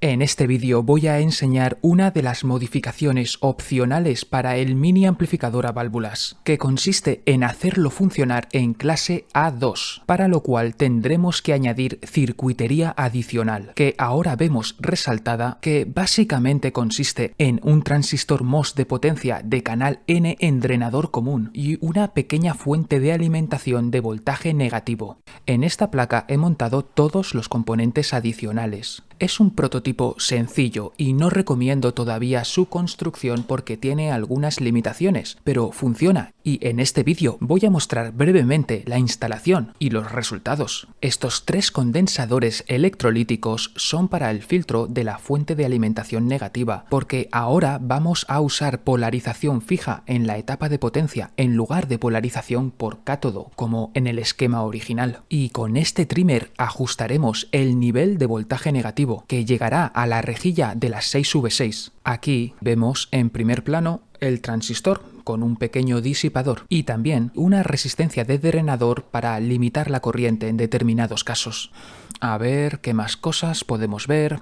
En este vídeo voy a enseñar una de las modificaciones opcionales para el mini amplificador a válvulas, que consiste en hacerlo funcionar en clase A2, para lo cual tendremos que añadir circuitería adicional, que ahora vemos resaltada, que básicamente consiste en un transistor MOS de potencia de canal N en drenador común y una pequeña fuente de alimentación de voltaje negativo. En esta placa he montado todos los componentes adicionales. Es un prototipo sencillo y no recomiendo todavía su construcción porque tiene algunas limitaciones, pero funciona y en este vídeo voy a mostrar brevemente la instalación y los resultados. Estos tres condensadores electrolíticos son para el filtro de la fuente de alimentación negativa, porque ahora vamos a usar polarización fija en la etapa de potencia en lugar de polarización por cátodo, como en el esquema original. Y con este trimmer ajustaremos el nivel de voltaje negativo, que llegará a la rejilla de las 6V6. Aquí vemos en primer plano el transistor con un pequeño disipador y también una resistencia de drenador para limitar la corriente en determinados casos. A ver qué más cosas podemos ver.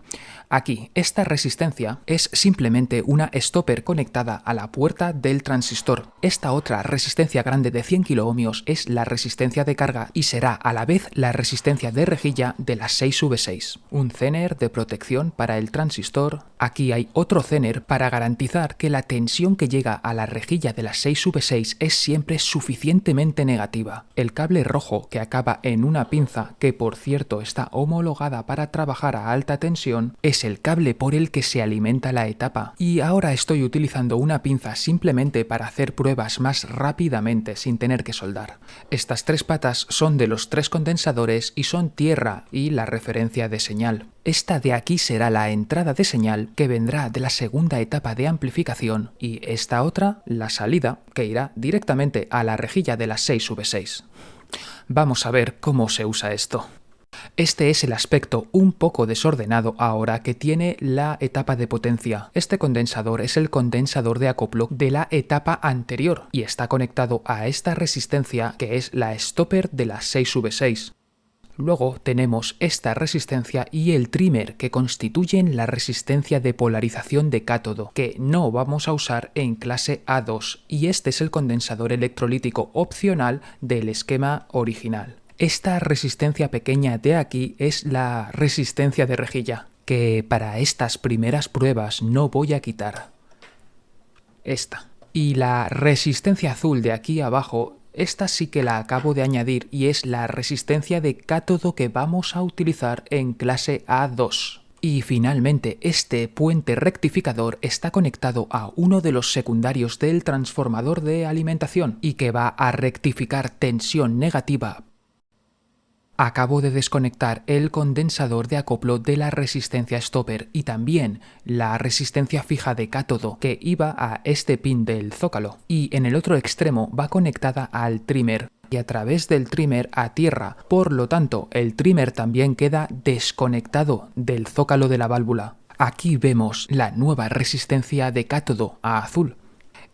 Aquí, esta resistencia es simplemente una stopper conectada a la puerta del transistor. Esta otra resistencia grande de 100 kΩ es la resistencia de carga y será a la vez la resistencia de rejilla de las 6V6. Un zener de protección para el transistor. Aquí hay otro zener para garantizar que la tensión que llega a la rejilla de las 6V6 es siempre suficientemente negativa. El cable rojo que acaba en una pinza, que por cierto está homologada para trabajar a alta tensión, es el cable por el que se alimenta la etapa. Y ahora estoy utilizando una pinza simplemente para hacer pruebas más rápidamente sin tener que soldar. Estas tres patas son de los tres condensadores y son tierra y la referencia de señal. Esta de aquí será la entrada de señal que vendrá de la segunda etapa de amplificación y esta otra la salida que irá directamente a la rejilla de las 6V6. Vamos a ver cómo se usa esto. Este es el aspecto un poco desordenado ahora que tiene la etapa de potencia. Este condensador es el condensador de acoplo de la etapa anterior y está conectado a esta resistencia que es la stopper de las 6V6. Luego tenemos esta resistencia y el trimmer que constituyen la resistencia de polarización de cátodo, que no vamos a usar en clase A2, y este es el condensador electrolítico opcional del esquema original. Esta resistencia pequeña de aquí es la resistencia de rejilla, que para estas primeras pruebas no voy a quitar. Esta. Y la resistencia azul de aquí abajo, esta sí que la acabo de añadir y es la resistencia de cátodo que vamos a utilizar en clase A2. Y finalmente este puente rectificador está conectado a uno de los secundarios del transformador de alimentación y que va a rectificar tensión negativa. Acabo de desconectar el condensador de acoplo de la resistencia stopper y también la resistencia fija de cátodo que iba a este pin del zócalo, y en el otro extremo va conectada al trimmer y a través del trimmer a tierra, por lo tanto el trimmer también queda desconectado del zócalo de la válvula. Aquí vemos la nueva resistencia de cátodo a azul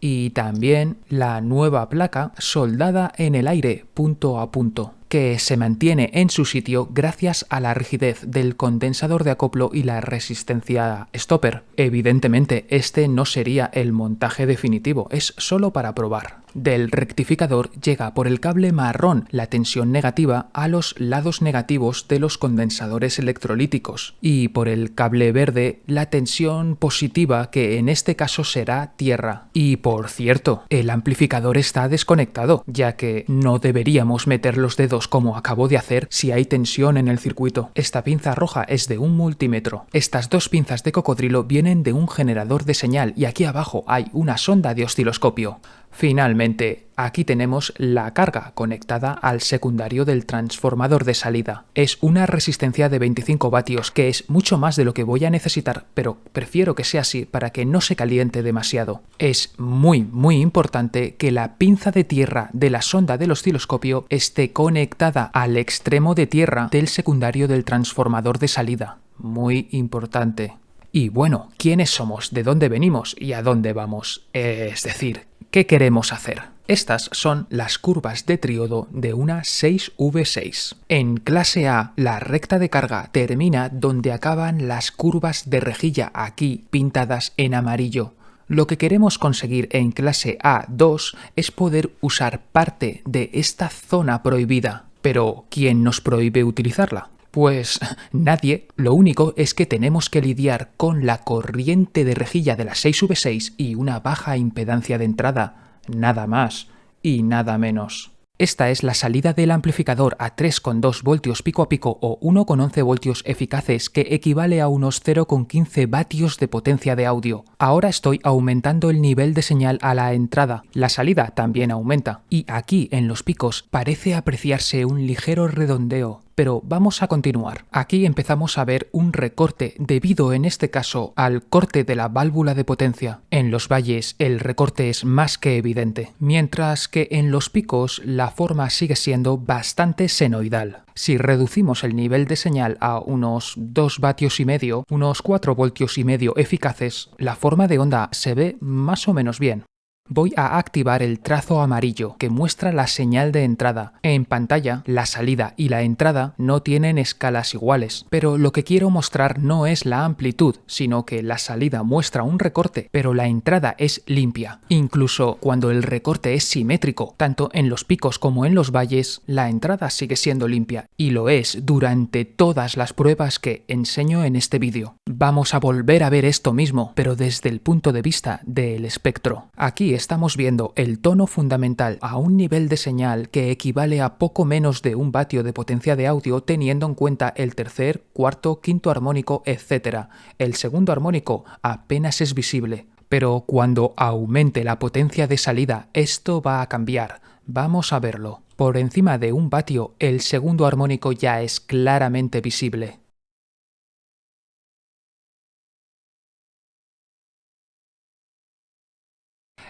y también la nueva placa soldada en el aire punto a punto, que se mantiene en su sitio gracias a la rigidez del condensador de acoplo y la resistencia stopper. Evidentemente, este no sería el montaje definitivo, es solo para probar. Del rectificador llega por el cable marrón la tensión negativa a los lados negativos de los condensadores electrolíticos y por el cable verde la tensión positiva, que en este caso será tierra. Y por cierto, el amplificador está desconectado, ya que no deberíamos meter los dedos como acabo de hacer si hay tensión en el circuito. Esta pinza roja es de un multímetro. Estas dos pinzas de cocodrilo vienen de un generador de señal y aquí abajo hay una sonda de osciloscopio. Finalmente, aquí tenemos la carga conectada al secundario del transformador de salida. Es una resistencia de 25 vatios, que es mucho más de lo que voy a necesitar, pero prefiero que sea así para que no se caliente demasiado. Es muy importante que la pinza de tierra de la sonda del osciloscopio esté conectada al extremo de tierra del secundario del transformador de salida. Muy importante. Y bueno, ¿quiénes somos? ¿De dónde venimos? ¿Y a dónde vamos? Es decir, ¿qué queremos hacer? Estas son las curvas de triodo de una 6V6. En clase A, la recta de carga termina donde acaban las curvas de rejilla aquí pintadas en amarillo. Lo que queremos conseguir en clase A2 es poder usar parte de esta zona prohibida. Pero, ¿quién nos prohíbe utilizarla? Pues nadie, lo único es que tenemos que lidiar con la corriente de rejilla de la 6V6 y una baja impedancia de entrada. Nada más y nada menos. Esta es la salida del amplificador a 3,2 voltios pico a pico o 1,11 voltios eficaces, que equivale a unos 0,15 vatios de potencia de audio. Ahora estoy aumentando el nivel de señal a la entrada. La salida también aumenta. Y aquí en los picos parece apreciarse un ligero redondeo. Pero vamos a continuar. Aquí empezamos a ver un recorte debido en este caso al corte de la válvula de potencia. En los valles el recorte es más que evidente, mientras que en los picos la forma sigue siendo bastante senoidal. Si reducimos el nivel de señal a unos 2 vatios y medio, unos 4 voltios y medio eficaces, la forma de onda se ve más o menos bien. Voy a activar el trazo amarillo que muestra la señal de entrada. En pantalla, la salida y la entrada no tienen escalas iguales, pero lo que quiero mostrar no es la amplitud, sino que la salida muestra un recorte, pero la entrada es limpia. Incluso cuando el recorte es simétrico, tanto en los picos como en los valles, la entrada sigue siendo limpia, y lo es durante todas las pruebas que enseño en este vídeo. Vamos a volver a ver esto mismo, pero desde el punto de vista del espectro. Aquí estamos viendo el tono fundamental a un nivel de señal que equivale a poco menos de 1 vatio de potencia de audio, teniendo en cuenta el tercer, cuarto, quinto armónico, etc. El segundo armónico apenas es visible, pero cuando aumente la potencia de salida esto va a cambiar. Vamos a verlo. Por encima de 1 vatio el segundo armónico ya es claramente visible.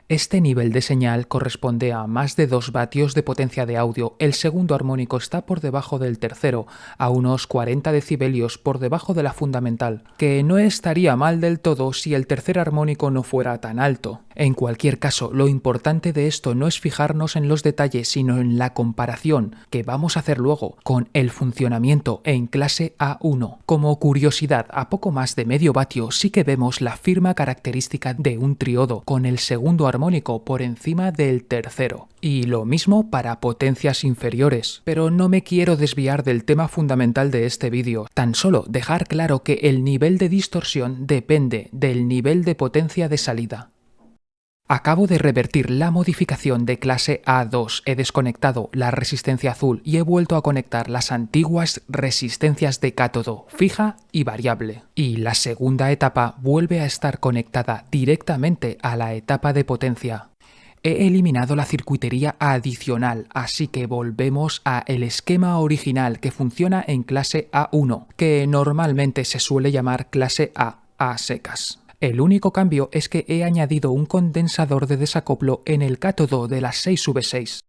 Este nivel de señal corresponde a más de 2 vatios de potencia de audio. El segundo armónico está por debajo del tercero, a unos 40 decibelios por debajo de la fundamental, que no estaría mal del todo si el tercer armónico no fuera tan alto. En cualquier caso, lo importante de esto no es fijarnos en los detalles, sino en la comparación, que vamos a hacer luego, con el funcionamiento en clase A1. Como curiosidad, a poco más de medio vatio sí que vemos la firma característica de un triodo, con el segundo armónico por encima del tercero. Y lo mismo para potencias inferiores. Pero no me quiero desviar del tema fundamental de este vídeo, tan solo dejar claro que el nivel de distorsión depende del nivel de potencia de salida. Acabo de revertir la modificación de clase A2, he desconectado la resistencia azul y he vuelto a conectar las antiguas resistencias de cátodo, fija y variable. Y la segunda etapa vuelve a estar conectada directamente a la etapa de potencia. He eliminado la circuitería adicional, así que volvemos a el esquema original que funciona en clase A1, que normalmente se suele llamar clase A secas. El único cambio es que he añadido un condensador de desacoplo en el cátodo de la 6V6.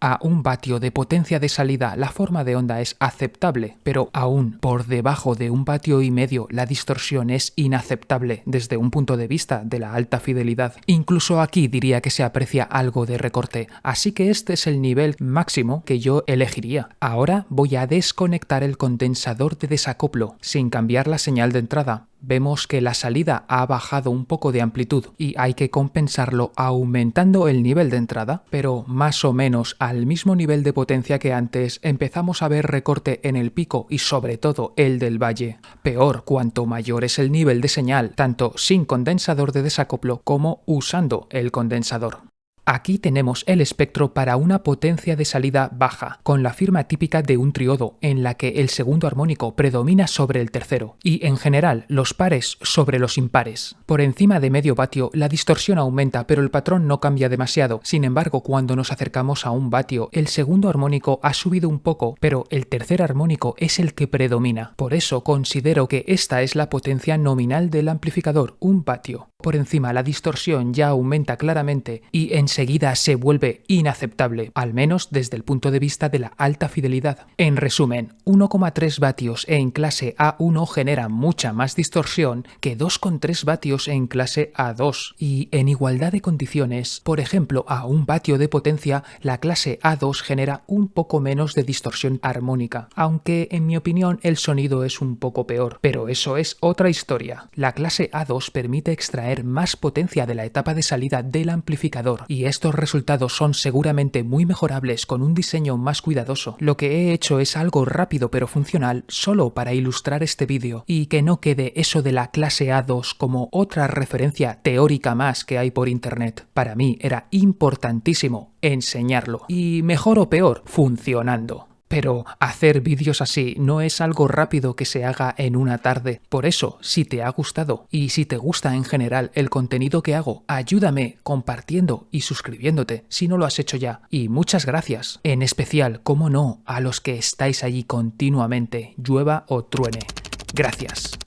A 1 vatio de potencia de salida la forma de onda es aceptable, pero aún por debajo de 1,5 vatios la distorsión es inaceptable desde un punto de vista de la alta fidelidad. Incluso aquí diría que se aprecia algo de recorte, así que este es el nivel máximo que yo elegiría. Ahora voy a desconectar el condensador de desacoplo sin cambiar la señal de entrada. Vemos que la salida ha bajado un poco de amplitud y hay que compensarlo aumentando el nivel de entrada, pero más o menos al mismo nivel de potencia que antes empezamos a ver recorte en el pico y sobre todo el del valle. Peor cuanto mayor es el nivel de señal, tanto sin condensador de desacoplo como usando el condensador. Aquí tenemos el espectro para una potencia de salida baja, con la firma típica de un triodo, en la que el segundo armónico predomina sobre el tercero, y en general los pares sobre los impares. Por encima de medio vatio la distorsión aumenta, pero el patrón no cambia demasiado. Sin embargo, cuando nos acercamos a 1 vatio, el segundo armónico ha subido un poco, pero el tercer armónico es el que predomina. Por eso considero que esta es la potencia nominal del amplificador, 1 vatio. Por encima la distorsión ya aumenta claramente y en enseguida se vuelve inaceptable, al menos desde el punto de vista de la alta fidelidad. En resumen, 1,3 vatios en clase A1 genera mucha más distorsión que 2,3 vatios en clase A2. Y en igualdad de condiciones, por ejemplo, a 1 vatio de potencia, la clase A2 genera un poco menos de distorsión armónica, aunque en mi opinión el sonido es un poco peor, pero eso es otra historia. La clase A2 permite extraer más potencia de la etapa de salida del amplificador, y estos resultados son seguramente muy mejorables con un diseño más cuidadoso. Lo que he hecho es algo rápido pero funcional solo para ilustrar este vídeo, y que no quede eso de la clase A2 como otra referencia teórica más que hay por internet. Para mí era importantísimo enseñarlo, y mejor o peor, funcionando. Pero hacer vídeos así no es algo rápido que se haga en una tarde. Por eso, si te ha gustado y si te gusta en general el contenido que hago, ayúdame compartiendo y suscribiéndote si no lo has hecho ya. Y muchas gracias, en especial, cómo no, a los que estáis allí continuamente, llueva o truene. Gracias.